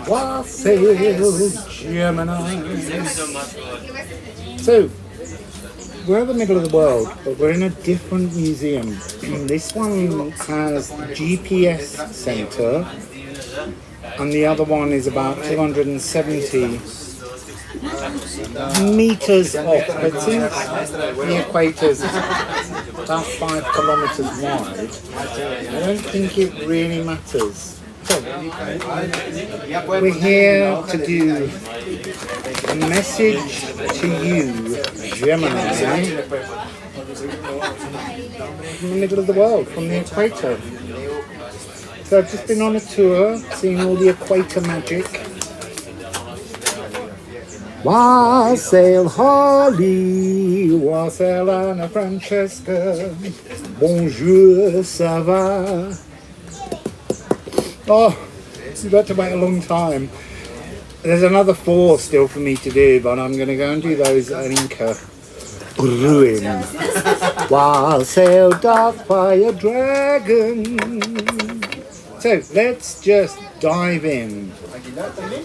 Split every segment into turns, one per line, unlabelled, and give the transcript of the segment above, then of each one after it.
Wassail, Gemini. So, we're in the middle of the world, but we're in a different museum. This one has GPS center, and the other one is about 270 meters off. But since the equator is about 5 kilometers wide, I don't think it really matters. So, we're here to do a message to you, Gemini, from the middle of the world, from the equator. So I've just been on a tour, seeing all the equator magic. Wassail Holly, Wassail Anna Francesca, bonjour, ça va? Oh, you've got to wait a long time. There's another 4 still for me to do, but I'm going to go and do those at Inca. Ruin. Wassail dark fire dragon. So let's just dive in.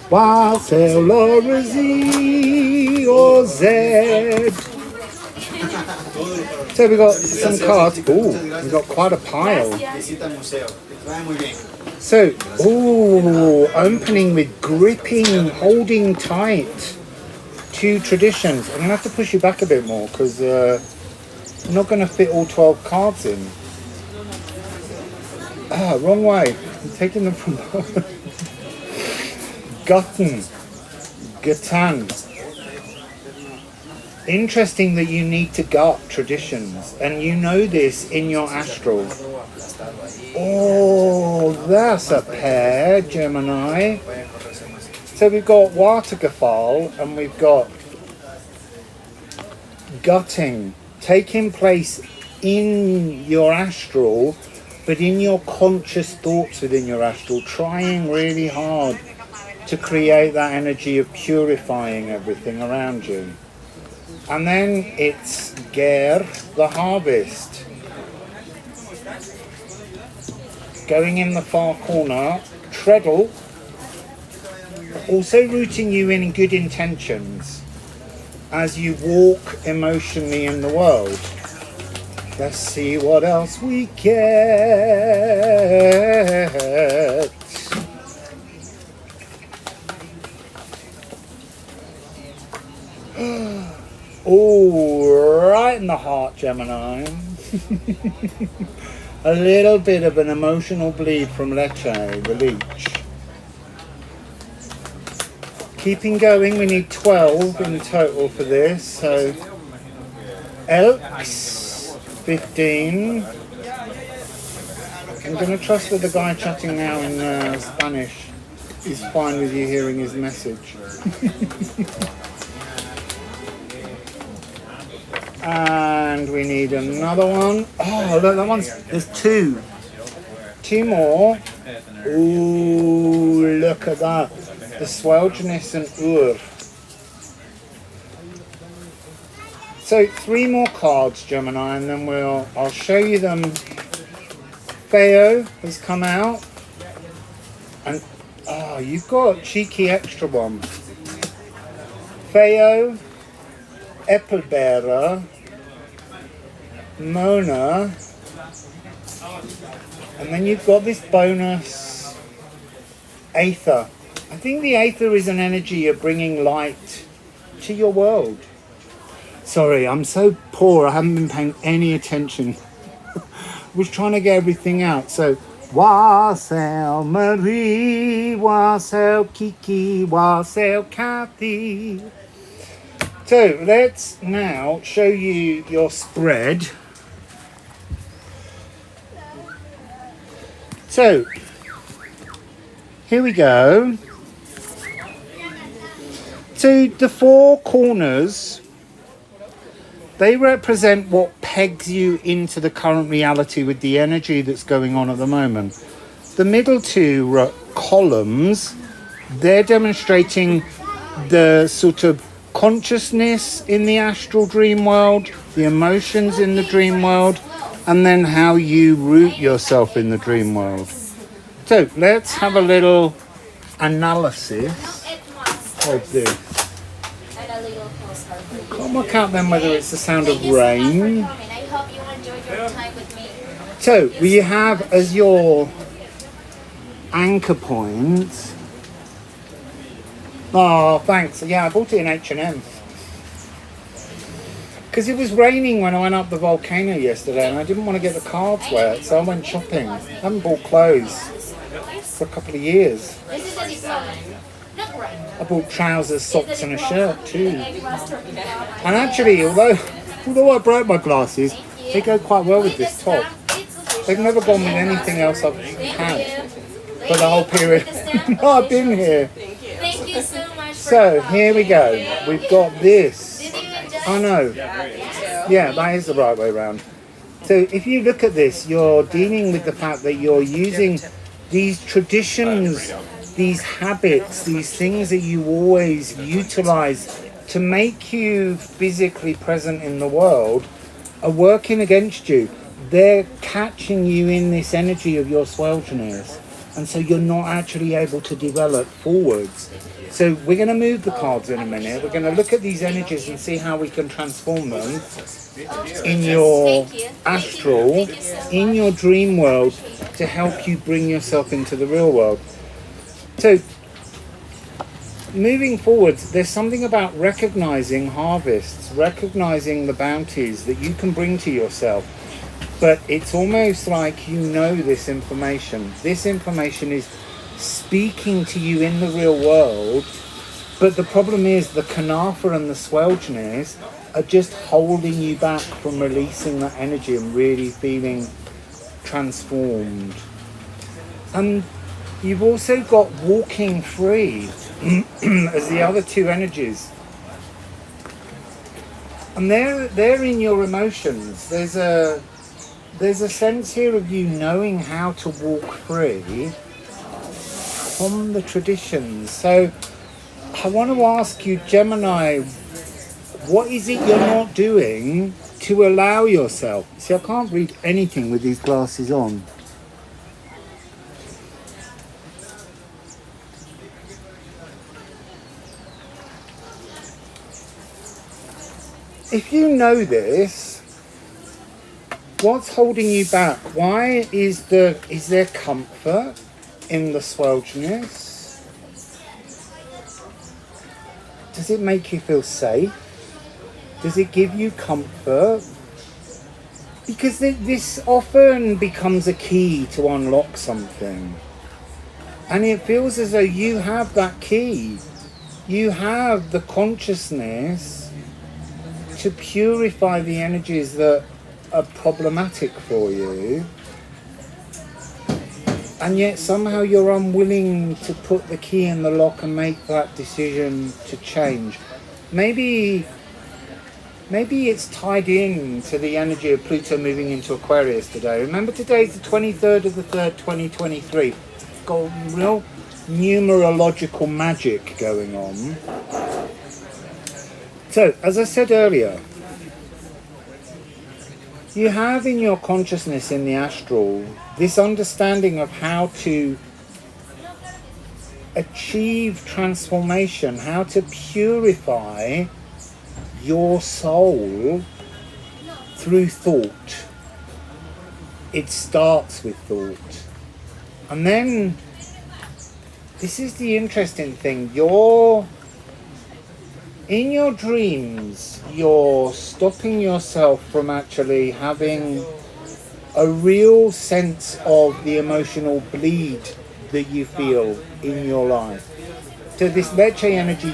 Wassail Laura Z or Z. So we've got some cards. Ooh, we've got quite a pile. So, opening with gripping, holding tight. 2 traditions. I'm going to have to push you back a bit more because I'm not going to fit all 12 cards in. Wrong way. I'm taking them from Gatan. Interesting that you need to gut traditions, and you know this in your astral. Oh, that's a pair, Gemini. So we've got Watergefall and we've got gutting, taking place in your astral, but in your conscious thoughts within your astral, trying really hard to create that energy of purifying everything around you. And then it's Ger, the harvest. Going in the far corner, Treadle, also rooting you in good intentions as you walk emotionally in the world. Let's see what else we get. Oh, right in the heart, Gemini. A little bit of an emotional bleed from Leche, the leech. Keeping going, we need 12 in total for this. So, Elks, 15. I'm going to trust that the guy chatting now in Spanish is fine with you hearing his message. And we need another one. Oh, look, that one's, there's 2. 2 more. Ooh, look at that. The Swelgeness and Ur. So 3 more cards, Gemini, and then I'll show you them. Theo has come out. And, you've got a cheeky extra one. Theo, Eppelbearer, Mona, and then you've got this bonus Aether. I think the Aether is an energy of bringing light to your world. Sorry, I'm so poor, I haven't been paying any attention. I was trying to get everything out. So, Wassail Marie, Wassail Kiki, Wassail Kathy. So let's now show you your spread. So here we go. So the 4 corners, they represent what pegs you into the current reality with the energy that's going on at the moment. The middle 2 columns, they're demonstrating the sort of consciousness in the astral dream world, the emotions in the dream world, and then how you root yourself in the dream world. So let's have a little analysis of this. Can't work out then whether it's the sound of rain. So we have as your anchor point. Oh, thanks. Yeah, I bought it in H&M. Because it was raining when I went up the volcano yesterday and I didn't want to get the cards wet, so I went shopping. I haven't bought clothes for a couple of years. I bought trousers, socks and a shirt too. And actually, although I broke my glasses, they go quite well with this top. They've never gone with anything else I've had for the whole period I've been here.
Thank you so much.
So here we go. We've got this. Oh no. Yeah, that is the right way around. So if you look at this, you're dealing with the fact that you're using these traditions, these habits, these things that you always utilize to make you physically present in the world are working against you. They're catching you in this energy of your swelterness, and so you're not actually able to develop forwards. So we're going to move the cards in a minute. We're going to look at these energies and see how we can transform them in your astral, in your dream world, to help you bring yourself into the real world. So moving forwards, there's something about recognizing harvests, recognizing the bounties that you can bring to yourself. But it's almost like you know this information. This information is speaking to you in the real world, but the problem is the Kanafa and the Swelterness are just holding you back from releasing that energy and really feeling transformed. And you've also got walking free as the other two energies. And they're in your emotions. There's a sense here of you knowing how to walk free from the traditions. So I want to ask you, Gemini, what is it you're not doing to allow yourself? See, I can't read anything with these glasses on. If you know this, what's holding you back? Why is there comfort in the swelterness? Does it make you feel safe? Does it give you comfort? Because this often becomes a key to unlock something. And it feels as though you have that key. You have the consciousness to purify the energies that are problematic for you, and yet somehow you're unwilling to put the key in the lock and make that decision to change. Maybe it's tied in to the energy of Pluto moving into Aquarius today. Remember, today's the 23rd of the 3rd, 2023. It's got real numerological magic going on. So, as I said earlier, you have in your consciousness in the astral this understanding of how to achieve transformation, how to purify your soul through thought. It starts with thought. And then, this is the interesting thing, in your dreams, you're stopping yourself from actually having a real sense of the emotional bleed that you feel in your life. So this Leche energy,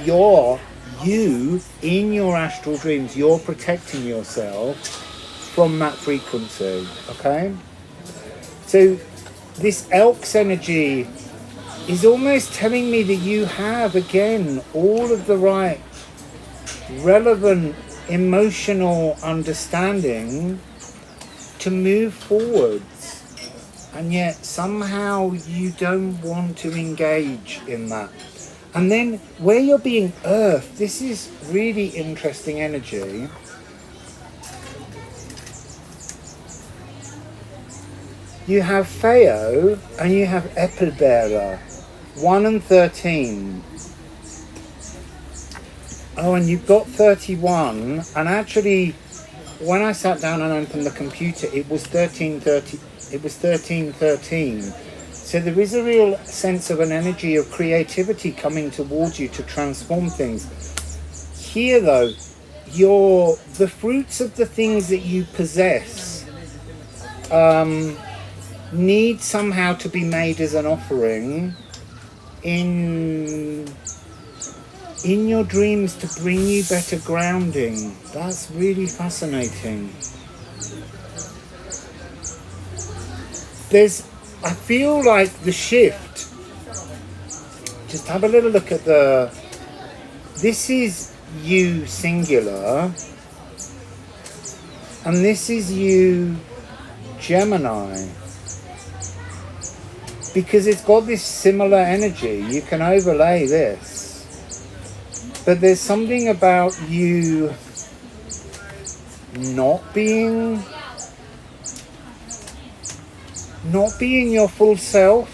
you, in your astral dreams, you're protecting yourself from that frequency, okay? So this Elk's energy is almost telling me that you have, again, all of the right relevant emotional understanding to move forwards, and yet somehow you don't want to engage in that. And then where you're being earthed, this is really interesting energy. You have Feo and you have Epilbearer, 1 and 13. Oh, and you've got 31, and actually, when I sat down and opened the computer, it was 1330. It was 1313. So there is a real sense of an energy of creativity coming towards you to transform things. Here, though, the fruits of the things that you possess need somehow to be made as an offering in your dreams to bring you better grounding. That's really fascinating. I feel like the shift, just have a little look at this is you singular, and this is you Gemini. Because it's got this similar energy, you can overlay this. But there's something about you not being your full self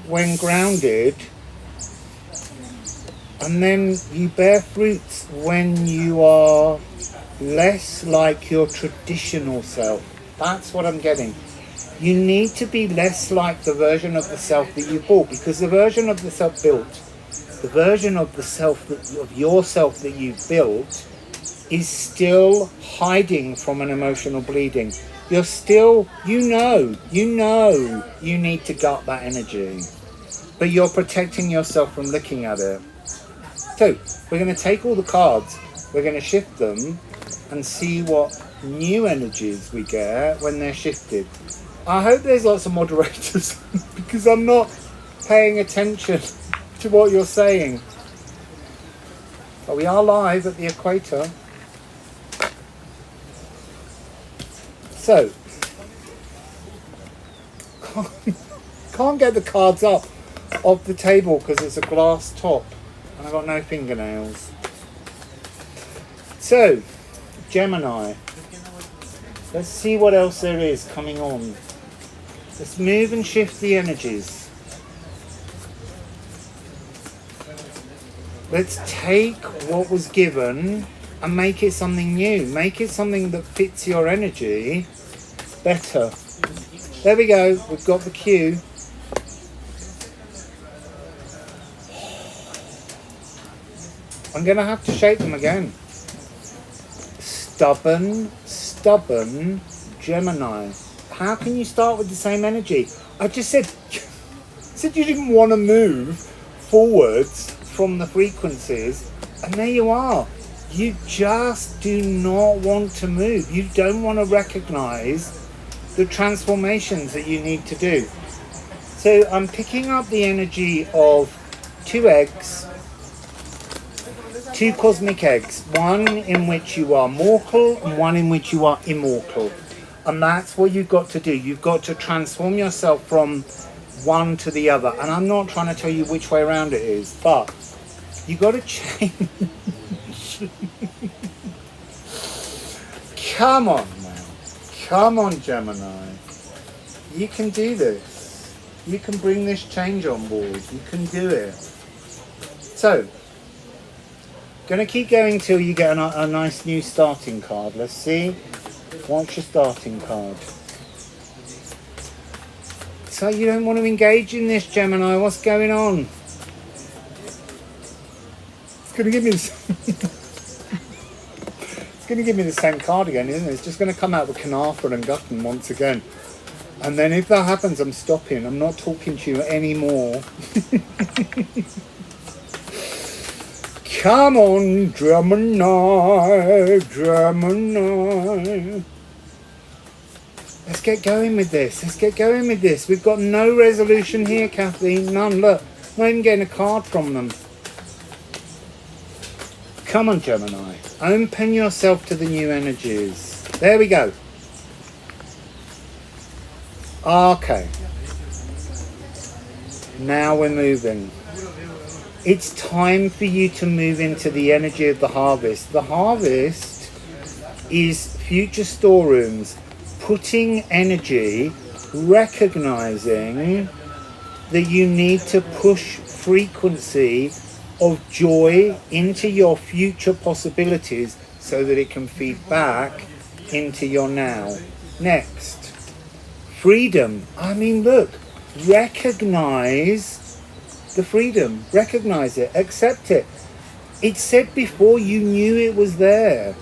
when grounded, and then you bear fruits when you are less like your traditional self. That's what I'm getting. You need to be less like the version of the self that you bought, because the version of the self built, the version of the self of yourself that you've built is still hiding from an emotional bleeding. You're still, you know you need to gut that energy, but you're protecting yourself from looking at it. So we're going to take all the cards, we're going to shift them and see what new energies we get when they're shifted. I hope there's lots of moderators because I'm not paying attention to what you're saying. But we are live at the Equator. So, can't get the cards up off the table because it's a glass top and I've got no fingernails. So, Gemini. Let's see what else there is coming on. Let's move and shift the energies. Let's take what was given and make it something new. Make it something that fits your energy better. There we go. We've got the cue. I'm going to have to shake them again. Stubborn Gemini. How can you start with the same energy? I just said you didn't want to move forwards from the frequencies, and there you are. You just do not want to move. You don't want to recognize the transformations that you need to do. So I'm picking up the energy of 2 eggs, 2 cosmic eggs, one in which you are mortal and one in which you are immortal. And that's what you've got to do. You've got to transform yourself from one to the other. And I'm not trying to tell you which way around it is, but you've got to change. Come on, man. Come on, Gemini. You can do this. You can bring this change on board. You can do it. So, going to keep going till you get a nice new starting card. Let's see. What's your starting card? So you don't want to engage in this, Gemini. What's going on? It's going to give me this. It's going to give me the same card again, isn't it? It's just going to come out with Knarfer and Gutton once again. And then if that happens, I'm stopping. I'm not talking to you anymore. Come on, Gemini, Gemini. Let's get going with this. Let's get going with this. We've got no resolution here, Kathleen. None. Look, not even getting a card from them. Come on, Gemini. Open yourself to the new energies. There we go. Okay. Now we're moving. It's time for you to move into the energy of the harvest. The harvest is future storerooms. putting energy, recognizing that you need to push frequency of joy into your future possibilities so that it can feed back into your now. Next, freedom. I mean, look, recognize the freedom, recognize it, accept it. It said before you knew it was there.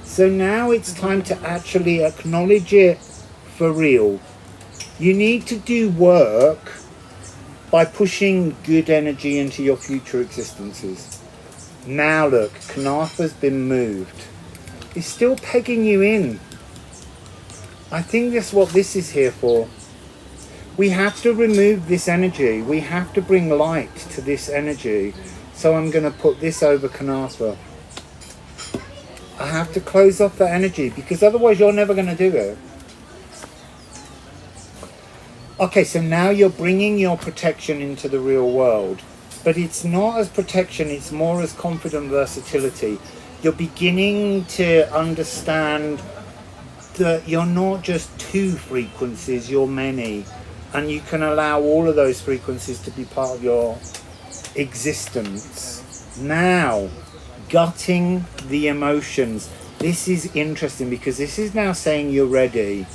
So now it's time to actually acknowledge it for real. You need to do work by pushing good energy into your future existences. Now look, Kanafa's been moved. It's still pegging you in. I think that's what this is here for. We have to remove this energy. We have to bring light to this energy. So I'm going to put this over Kanafa. I have to close off that energy because otherwise you're never going to do it. Okay, so now you're bringing your protection into the real world. But it's not as protection, it's more as confident versatility. You're beginning to understand that you're not just two frequencies, you're many. And you can allow all of those frequencies to be part of your existence. Now, gutting the emotions. This is interesting because this is now saying you're ready.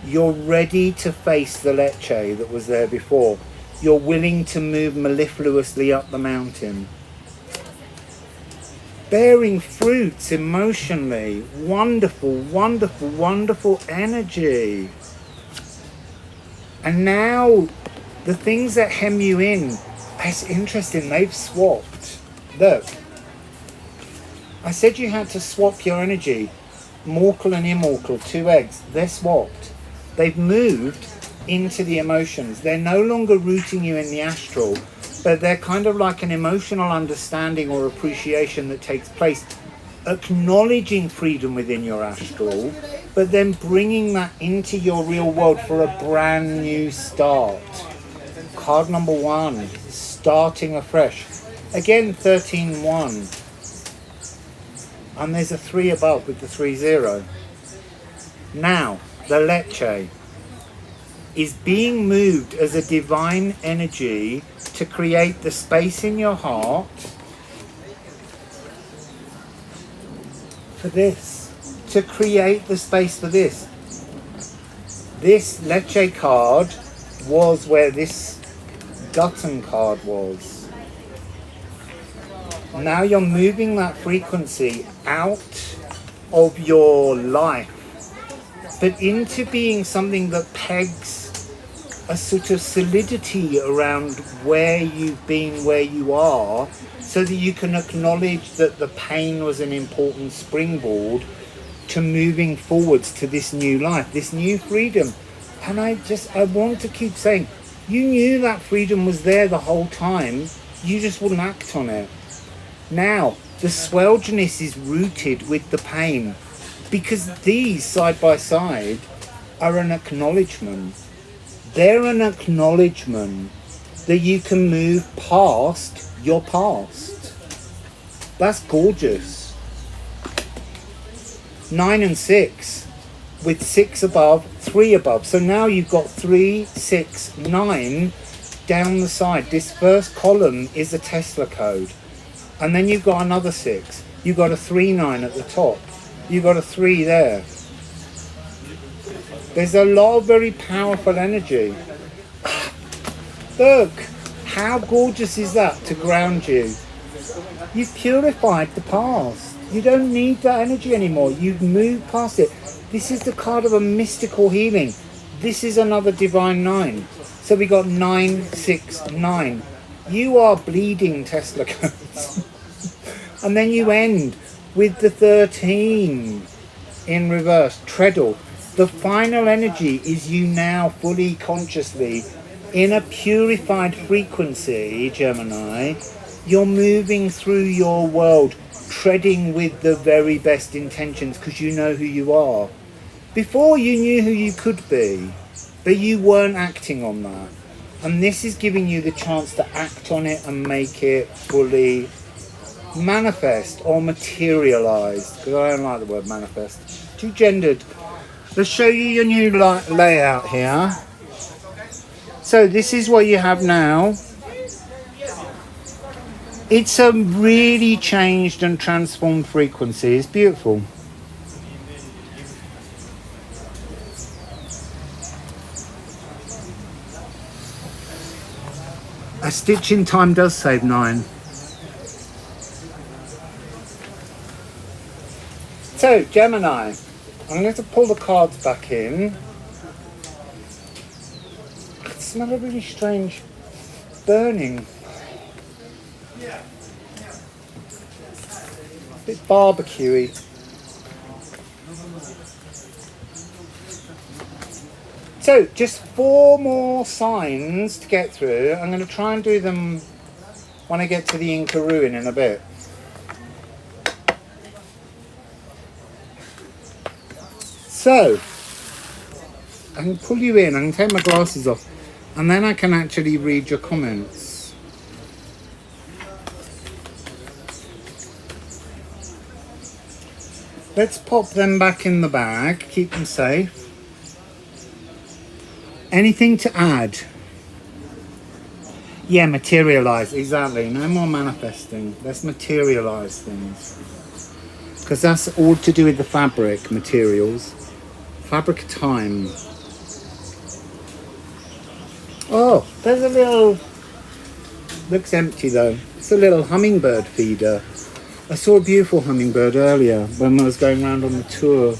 You're ready to face the leche that was there before. You're willing to move mellifluously up the mountain. Bearing fruits emotionally. Wonderful, wonderful, wonderful energy. And now, the things that hem you in, it's interesting, they've swapped. Look. I said you had to swap your energy. Morkel and immortal, two eggs, they're swapped. They've moved into the emotions. They're no longer rooting you in the astral, but they're kind of like an emotional understanding or appreciation that takes place, acknowledging freedom within your astral, but then bringing that into your real world for a brand new start. Card number 1, starting afresh. Again, 13-1. And there's a 3 above with the 3-0. Now, the leche is being moved as a divine energy to create the space in your heart for this. To create the space for this. This leche card was where this Gutton card was. Now you're moving that frequency out of your life, but into being something that pegs a sort of solidity around where you've been, where you are, so that you can acknowledge that the pain was an important springboard to moving forwards to this new life, this new freedom. And I want to keep saying, you knew that freedom was there the whole time, you just wouldn't act on it. Now, the swelginess is rooted with the pain, because these side by side are an acknowledgement. They're an acknowledgement that you can move past your past. That's gorgeous. 9 and 6, with 6 above, 3 above. So now you've got 3, 6, 9 down the side. This first column is a Tesla code. And then you've got another 6. You've got a 3, 9 at the top. You've got a 3 there. There's a lot of very powerful energy. Look, how gorgeous is that to ground you? You've purified the past. You don't need that energy anymore. You've moved past it. This is the card of a mystical healing. This is another divine 9. So we got 9, 6, 9. You are bleeding Tesla codes. And then you end with the 13 in reverse, treadle. The final energy is you now fully consciously in a purified frequency, Gemini. You're moving through your world, treading with the very best intentions because you know who you are. Before you knew who you could be, but you weren't acting on that. And this is giving you the chance to act on it and make it fully manifest or materialized, because I don't like the word manifest, too gendered. Let's show you your new layout here. So this is what you have now. It's a really changed and transformed frequency. It's beautiful. A stitch in time does save 9. So, Gemini, I'm going to pull the cards back in. I can smell a really strange burning. A bit barbecuey. So, just 4 more signs to get through. I'm going to try and do them when I get to the Inca ruin in a bit. So, I can pull you in, I can take my glasses off, and then I can actually read your comments. Let's pop them back in the bag, keep them safe. Anything to add? Yeah, materialise, exactly. No more manifesting. Let's materialise things. Because that's all to do with the fabric materials. Fabric time. Oh, there's a little... Looks empty though. It's a little hummingbird feeder. I saw a beautiful hummingbird earlier when I was going around on the tour.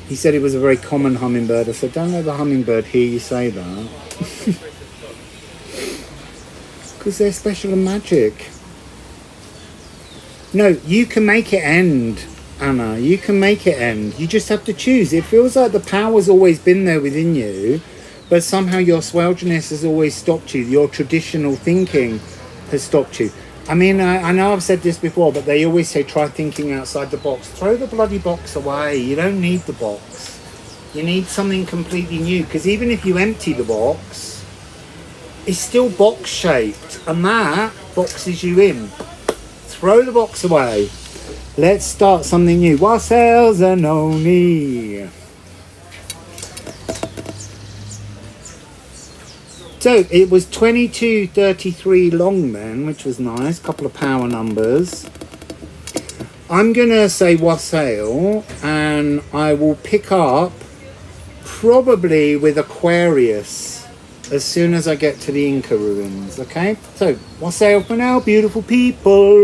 He said it was a very common hummingbird. I said, don't let the hummingbird hear you say that. Because they're special and magic. No, you can make it end, Anna. You can make it end. You just have to choose. It feels like the power's always been there within you, but somehow your swelterness has always stopped you. Your traditional thinking has stopped you. I mean, I know I've said this before, but they always say try thinking outside the box. Throw the bloody box away. You don't need the box. You need something completely new, because even if you empty the box, it's still box shaped, and that boxes you in. Throw the box away. Let's start something new. Wassail Zanoni. So it was 2233 long then, which was nice. Couple of power numbers. I'm gonna say Wassail, and I will pick up probably with Aquarius as soon as I get to the Inca ruins. Okay, so Wassail for now, beautiful people.